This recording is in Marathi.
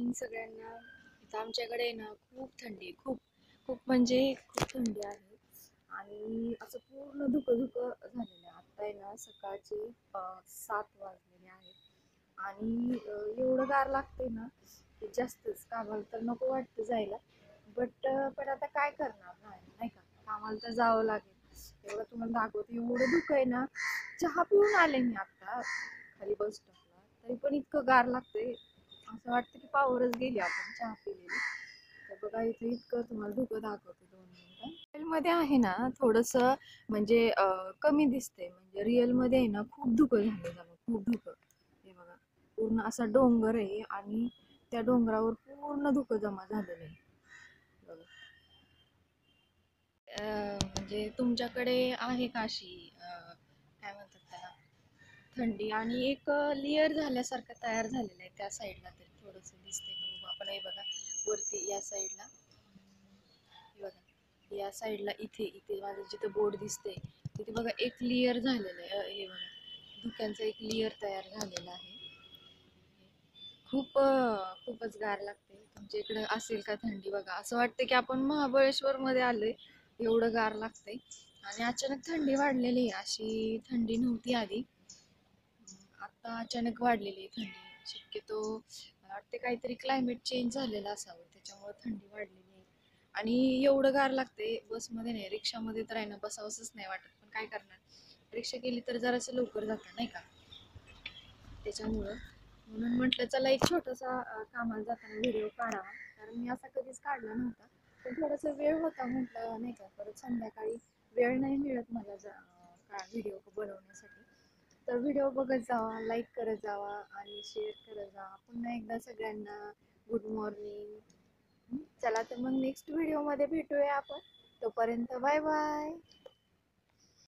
मॉर्निंग सगळ्यांना. इथं आमच्याकडे आहे ना खूप थंडी आहे, खूप खूप म्हणजे खूप थंडी आहे. आणि असं पूर्ण धुकं धुकं झालेलं आहे. आता आहे ना सकाळचे 7 वाजलेले आहेत आणि एवढं गार लागतंय ना की जास्तच. कामाला तर नको वाटतं जायला, पण आता काय करणार नाही का, कामाला तर जावं लागेल. एवढं तुम्हाला दाखवते, एवढं धुकं आहे ना. चहा पिऊन आले मी आता खाली बस स्टॉपला, तरी पण इतकं गार लागतंय, असं वाटतं की पावरच गेली आपण चहा पिलेली. तर बघा इथं इतकं तुम्हाला धुकं दाखवते 2 मिनिटं. रिअल मध्ये आहे ना थोडस म्हणजे कमी दिसतंय, म्हणजे रिअल मध्ये आहे ना खूप धुकं झालं झालं, खूप धुकं. हे बघा पूर्ण असा डोंगर आहे आणि त्या डोंगरावर पूर्ण धुकं जमा झालेलं आहे बघा. म्हणजे तुमच्याकडे आहे का अशी काय म्हणतात त्याला, थंडी आणि एक लेअर झाल्यासारखं तयार झालेलं आहे त्या साईडला, तरी थोडस दिसतंय का बघू आपण. हे बघा वरती या साईडला, हे बघा या साईडला, इथे इथे माझं जिथं बोर्ड दिसते तिथे बघा एक लेअर झालेलं आहे. हे बघा धुक्यांचा एक लेअर तयार झालेला आहे. खूपच गार लागते. तुमच्या इकडे असेल का थंडी? बघा असं वाटतं की आपण महाबळेश्वर मध्ये आलोय, एवढं गार लागतंय. आणि अचानक थंडी वाढलेली आहे, अशी थंडी नव्हती आधी, आता अचानक वाढलेली आहे थंडी. शक्यतो मला वाटते काहीतरी क्लायमेट चेंज झालेलं असावं, त्याच्यामुळे थंडी वाढलेली आहे. आणि एवढं गार लागते. बसमध्ये नाही, रिक्षामध्ये तर आहे ना बसावंच नाही वाटत, पण काय करणार, रिक्षा केली तर जरासं लवकर जातं नाही का, त्याच्यामुळं. म्हणून म्हटलं चला एक छोटासा कामाला जाताना व्हिडिओ काढावा, कारण मी असा कधीच काढला नव्हता. पण थोडासा वेळ होता म्हटलं नाही का, परत संध्याकाळी वेळ नाही मिळत मला व्हिडिओ बनवण्यासाठी. तर व्हिडिओ बघत जावा, लाईक करत जावा आणि शेअर करत जावा. पुन्हा एकदा सगळ्यांना गुड मॉर्निंग. चला तर मग नेक्स्ट व्हिडिओमध्ये भेटूया आपण. तोपर्यंत बाय बाय.